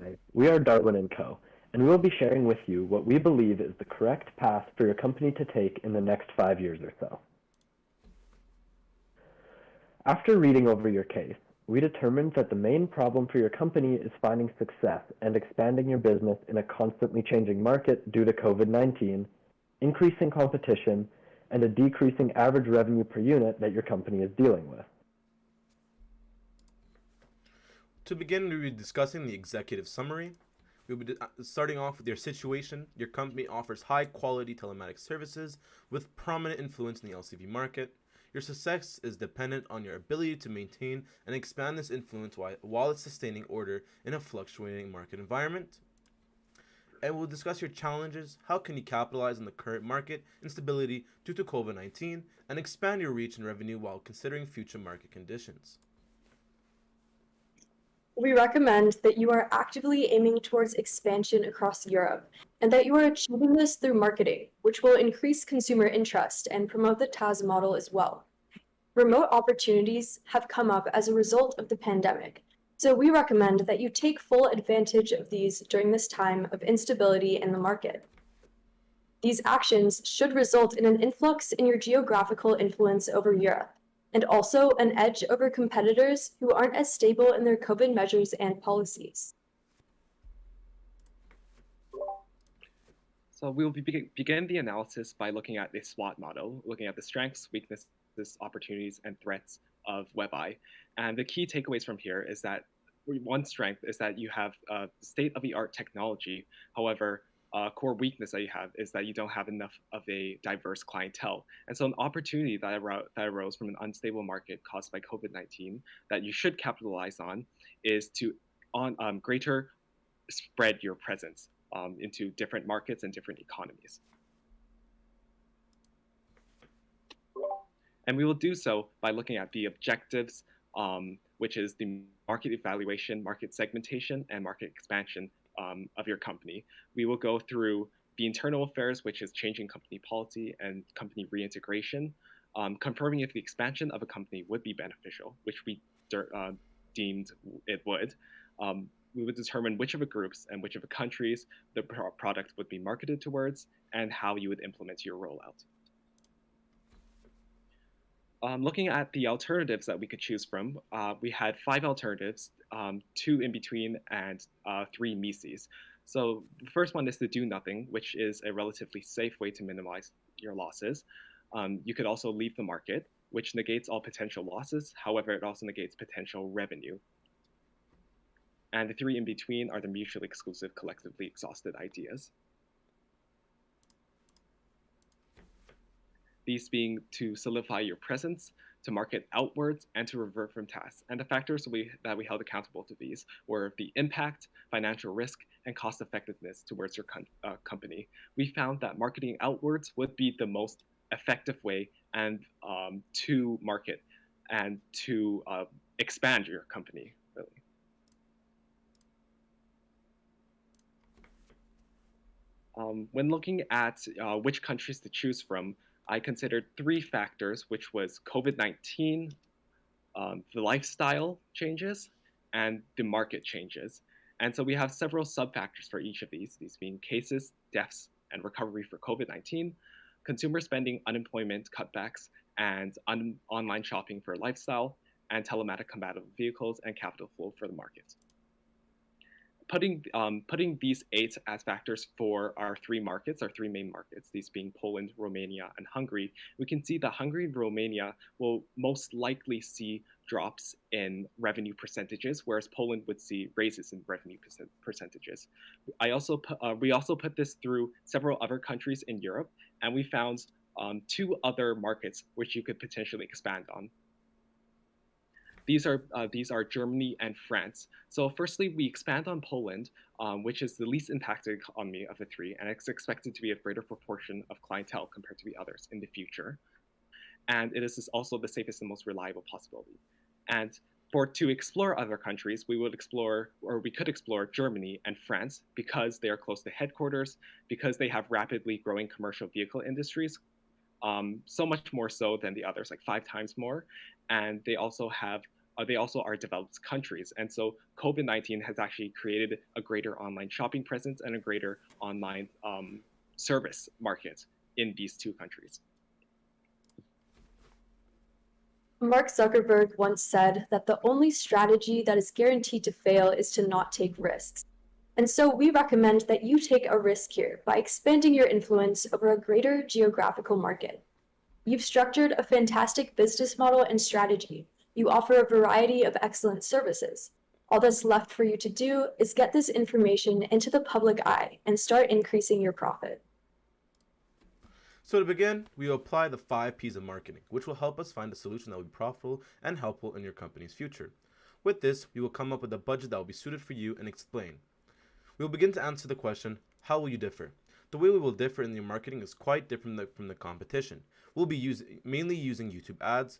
Hi, we are Darwin Co, and we will be sharing with you what we believe is the correct path for your company to take in the next 5 years or so. After reading over your case, we determined that the main problem for your company is finding success and expanding your business in a constantly changing market due to COVID-19, increasing competition, and a decreasing average revenue per unit that your company is dealing with. To begin, we'll be discussing the executive summary. We'll be starting off with your situation. Your company offers high quality telematics services with prominent influence in the LCV market. Your success is dependent on your ability to maintain and expand this influence while it's sustaining order in a fluctuating market environment. And we'll discuss your challenges. How can you capitalize on the current market instability due to COVID-19 and expand your reach and revenue while considering future market conditions? We recommend that you are actively aiming towards expansion across Europe and that you are achieving this through marketing, which will increase consumer interest and promote the TAS model as well. Remote opportunities have come up as a result of the pandemic, so we recommend that you take full advantage of these during this time of instability in the market. These actions should result in an influx in your geographical influence over Europe, and also an edge over competitors who aren't as stable in their COVID measures and policies. So we will begin the analysis by looking at the SWOT model, looking at the strengths, weaknesses, opportunities, and threats of WebEye. And the key takeaways from here is that one strength is that you have state-of-the-art technology. However, core weakness that you have is that you don't have enough of a diverse clientele. And so an opportunity that arose from an unstable market caused by COVID-19 that you should capitalize on is to greater spread your presence into different markets and different economies. And we will do so by looking at the objectives, which is the market evaluation, market segmentation, and market expansion of your company. We will go through the internal affairs, which is changing company policy and company reintegration, confirming if the expansion of a company would be beneficial, which we deemed it would. We would determine which of the groups and which of the countries the product would be marketed towards and how you would implement your rollout. Looking at the alternatives that we could choose from, we had 5 alternatives, 2 in between and 3 Mises. So the first one is to do nothing, which is a relatively safe way to minimize your losses. You could also leave the market, which negates all potential losses. However, it also negates potential revenue. And the 3 in between are the mutually exclusive, collectively exhausted ideas. These being to solidify your presence, to market outwards, and to revert from tasks. And the factors that we held accountable to these were the impact, financial risk, and cost effectiveness towards your company. We found that marketing outwards would be the most effective way and to market and to expand your company, really. When looking at which countries to choose from, I considered 3 factors, which was COVID-19, the lifestyle changes, and the market changes. And so we have several sub-factors for each of these being cases, deaths, and recovery for COVID-19, consumer spending, unemployment cutbacks, and online shopping for lifestyle, and telematic compatible vehicles and capital flow for the market. Putting these 8 as factors for our 3 markets, our 3 main markets, these being Poland, Romania, and Hungary, we can see that Hungary and Romania will most likely see drops in revenue percentages, whereas Poland would see raises in revenue percentages. We also put this through several other countries in Europe, and we found 2 other markets which you could potentially expand on. These are Germany and France. So firstly, we expand on Poland, which is the least impacted economy of the 3, and it's expected to be a greater proportion of clientele compared to the others in the future. And it is also the safest and most reliable possibility. And to explore other countries, we could explore Germany and France because they are close to headquarters, because they have rapidly growing commercial vehicle industries, so much more so than the others, like 5 times more. And they also have they also are developed countries. And so COVID-19 has actually created a greater online shopping presence and a greater online service market in these two countries. Mark Zuckerberg once said that the only strategy that is guaranteed to fail is to not take risks. And so we recommend that you take a risk here by expanding your influence over a greater geographical market. You've structured a fantastic business model and strategy. You offer a variety of excellent services. All that's left for you to do is get this information into the public eye and start increasing your profit. So to begin, we will apply the 5 P's of marketing, which will help us find a solution that will be profitable and helpful in your company's future. With this, we will come up with a budget that will be suited for you and explain. We will begin to answer the question, how will you differ? The way we will differ in your marketing is quite different from the competition. We'll be mainly using YouTube ads,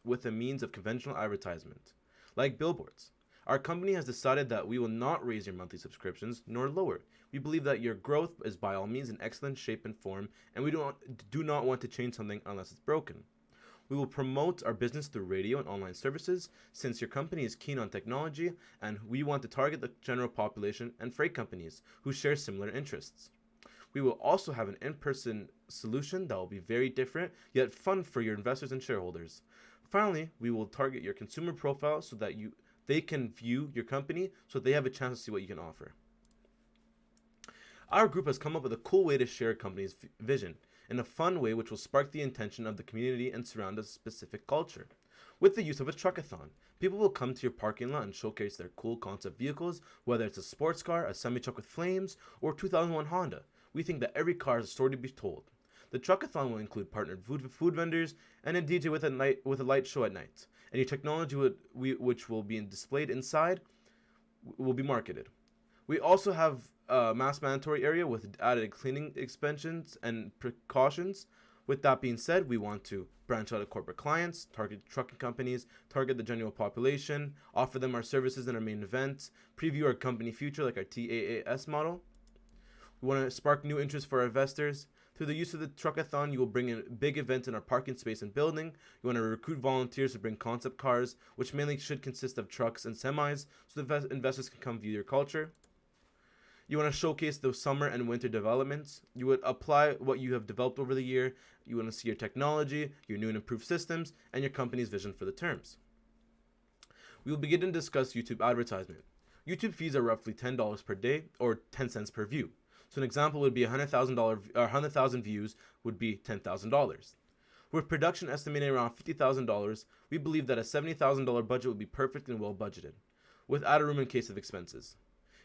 with a means of conventional advertisement, like billboards. Our company has decided that we will not raise your monthly subscriptions, nor lower. We believe that your growth is by all means in excellent shape and form, and we do not want to change something unless it's broken. We will promote our business through radio and online services, since your company is keen on technology, and we want to target the general population and freight companies who share similar interests. We will also have an in-person solution that will be very different, yet fun for your investors and shareholders. Finally, we will target your consumer profile so that they can view your company so they have a chance to see what you can offer. Our group has come up with a cool way to share a company's vision in a fun way which will spark the intention of the community and surround a specific culture. With the use of a truckathon, people will come to your parking lot and showcase their cool concept vehicles, whether it's a sports car, a semi-truck with flames, or a 2001 Honda. We think that every car has a story to be told. The truckathon will include partnered food vendors and a DJ with a light show at night. And your technology which will be displayed inside will be marketed. We also have a mass mandatory area with added cleaning expansions and precautions. With that being said, we want to branch out to corporate clients, target trucking companies, target the general population, offer them our services in our main events, preview our company future like our TAAS model. We want to spark new interest for our investors. Through the use of the truckathon, you will bring in big events in our parking space and building. You want to recruit volunteers to bring concept cars, which mainly should consist of trucks and semis, so the investors can come view your culture. You want to showcase those summer and winter developments. You would apply what you have developed over the year. You want to see your technology, your new and improved systems, and your company's vision for the terms. We will begin to discuss YouTube advertisement. YouTube fees are roughly $10 per day or 10 cents per view. So an example would be $100,000 views would be $10,000. With production estimated around $50,000, we believe that a $70,000 budget would be perfect and well budgeted, with added room in case of expenses.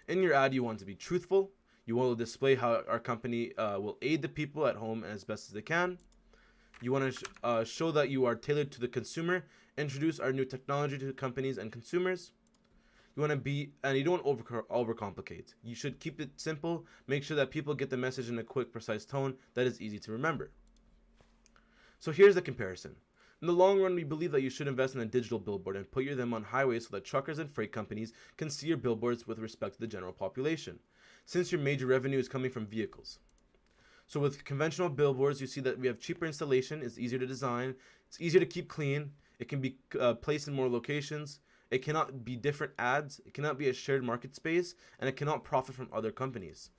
In your ad, you want to be truthful. You want to display how our company will aid the people at home as best as they can. You want to show that you are tailored to the consumer, introduce our new technology to companies and consumers. You want to be, and you don't overcomplicate. You should keep it simple. Make sure that people get the message in a quick, precise tone that is easy to remember. So here's the comparison. In the long run, we believe that you should invest in a digital billboard and put them on highways so that truckers and freight companies can see your billboards with respect to the general population, since your major revenue is coming from vehicles. So with conventional billboards, you see that we have cheaper installation, it's easier to design, it's easier to keep clean, it can be placed in more locations, it cannot be different ads, it cannot be a shared market space, and it cannot profit from other companies.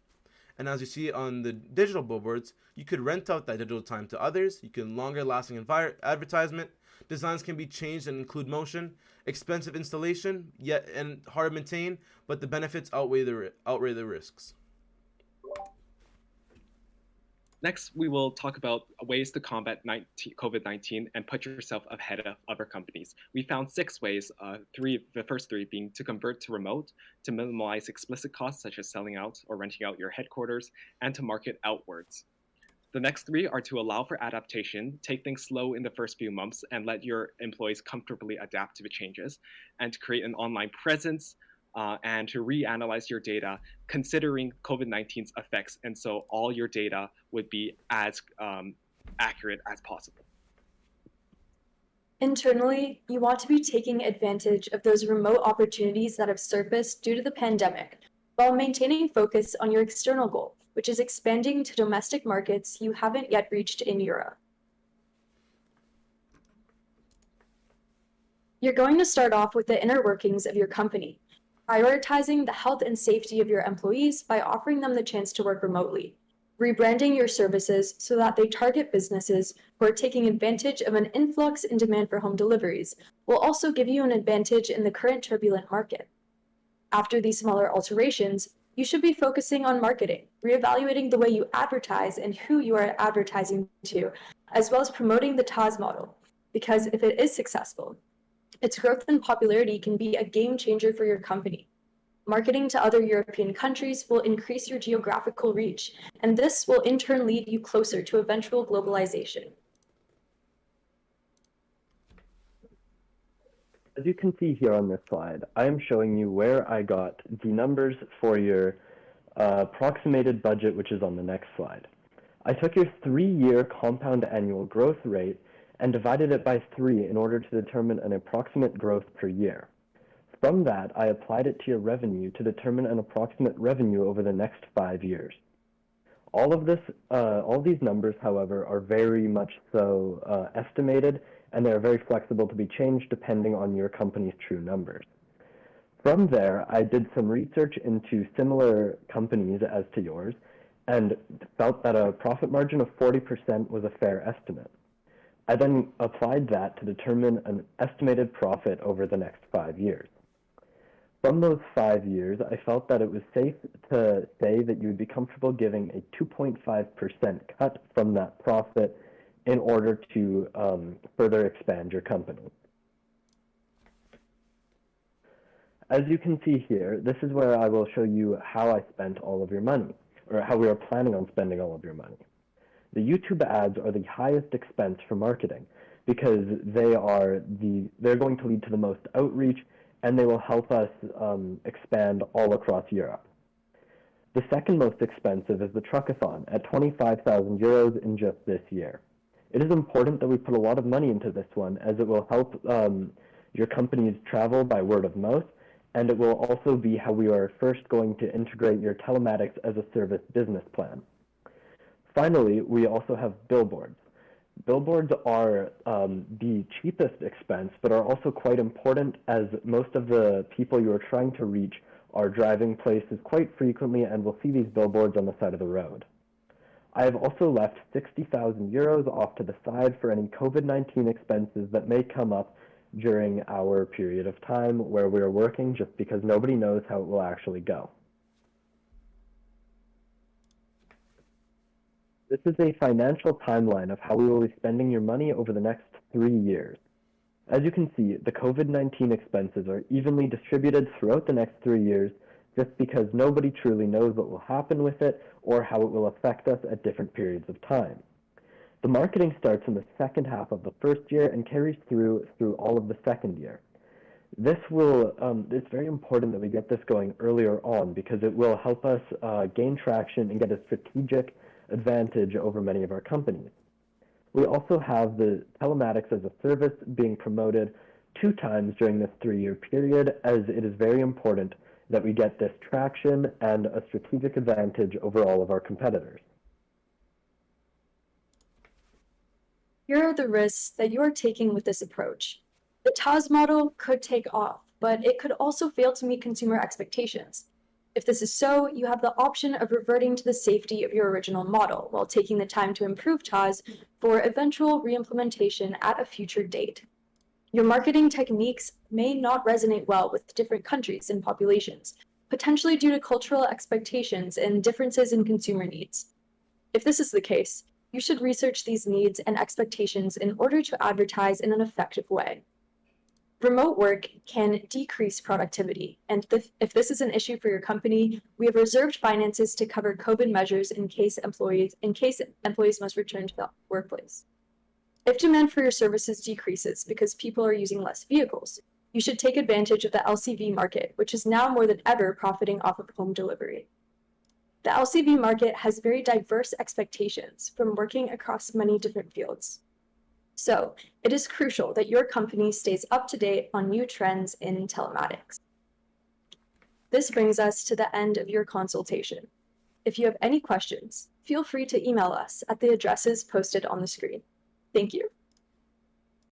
And as you see on the digital billboards, you could rent out that digital time to others. You can longer lasting advertisement. Designs can be changed and include motion. Expensive installation, yet and hard to maintain, but the benefits outweigh the risks. Next, we will talk about ways to combat COVID-19 and put yourself ahead of other companies. We found 6 ways, the first 3 being to convert to remote, to minimize explicit costs such as selling out or renting out your headquarters, and to market outwards. The next 3 are to allow for adaptation, take things slow in the first few months, and let your employees comfortably adapt to the changes, and to create an online presence, and to reanalyze your data considering COVID-19's effects, and so all your data would be as accurate as possible. Internally, you want to be taking advantage of those remote opportunities that have surfaced due to the pandemic, while maintaining focus on your external goal, which is expanding to domestic markets you haven't yet reached in Europe. You're going to start off with the inner workings of your company, prioritizing the health and safety of your employees by offering them the chance to work remotely, rebranding your services so that they target businesses who are taking advantage of an influx in demand for home deliveries, will also give you an advantage in the current turbulent market. After these smaller alterations, you should be focusing on marketing, reevaluating the way you advertise and who you are advertising to, as well as promoting the TAS model, because if it is successful, its growth and popularity can be a game changer for your company. Marketing to other European countries will increase your geographical reach, and this will in turn lead you closer to eventual globalization. As you can see here on this slide, I am showing you where I got the numbers for your approximated budget, which is on the next slide. I took your 3-year compound annual growth rate and divided it by 3 in order to determine an approximate growth per year. From that, I applied it to your revenue to determine an approximate revenue over the next 5 years. All these numbers, however, are very much so estimated, and they are very flexible to be changed depending on your company's true numbers. From there, I did some research into similar companies as to yours, and felt that a profit margin of 40% was a fair estimate. I then applied that to determine an estimated profit over the next 5 years. From those 5 years, I felt that it was safe to say that you would be comfortable giving a 2.5% cut from that profit in order to further expand your company. As you can see here, this is where I will show you how I spent all of your money, or how we are planning on spending all of your money. The YouTube ads are the highest expense for marketing because they're going to lead to the most outreach, and they will help us expand all across Europe. The second most expensive is the truckathon at 25,000 euros in just this year. It is important that we put a lot of money into this one, as it will help your company's travel by word of mouth, and it will also be how we are first going to integrate your telematics as a service business plan. Finally, we also have billboards. Billboards are the cheapest expense, but are also quite important, as most of the people you are trying to reach are driving places quite frequently and will see these billboards on the side of the road. I have also left 60,000 euros off to the side for any COVID-19 expenses that may come up during our period of time where we are working, just because nobody knows how it will actually go. This is a financial timeline of how we will be spending your money over the next 3 years. As you can see, the COVID-19 expenses are evenly distributed throughout the next 3 years, just because nobody truly knows what will happen with it or how it will affect us at different periods of time. The marketing starts in the second half of the first year and carries through all of the second year. It's very important that we get this going earlier on, because it will help us gain traction and get a strategic advantage over many of our companies. We also have the telematics as a service being promoted 2 times during this 3-year period, as it is very important that we get this traction and a strategic advantage over all of our competitors. Here are the risks that you are taking with this approach. The TAS model could take off, but it could also fail to meet consumer expectations. If this is so, you have the option of reverting to the safety of your original model while taking the time to improve TAS for eventual reimplementation at a future date. Your marketing techniques may not resonate well with different countries and populations, potentially due to cultural expectations and differences in consumer needs. If this is the case, you should research these needs and expectations in order to advertise in an effective way. Remote work can decrease productivity, and if this is an issue for your company, we have reserved finances to cover COVID measures in case employees must return to the workplace. If demand for your services decreases because people are using less vehicles, you should take advantage of the LCV market, which is now more than ever profiting off of home delivery. The LCV market has very diverse expectations from working across many different fields. So, it is crucial that your company stays up to date on new trends in telematics. This brings us to the end of your consultation. If you have any questions, feel free to email us at the addresses posted on the screen. Thank you.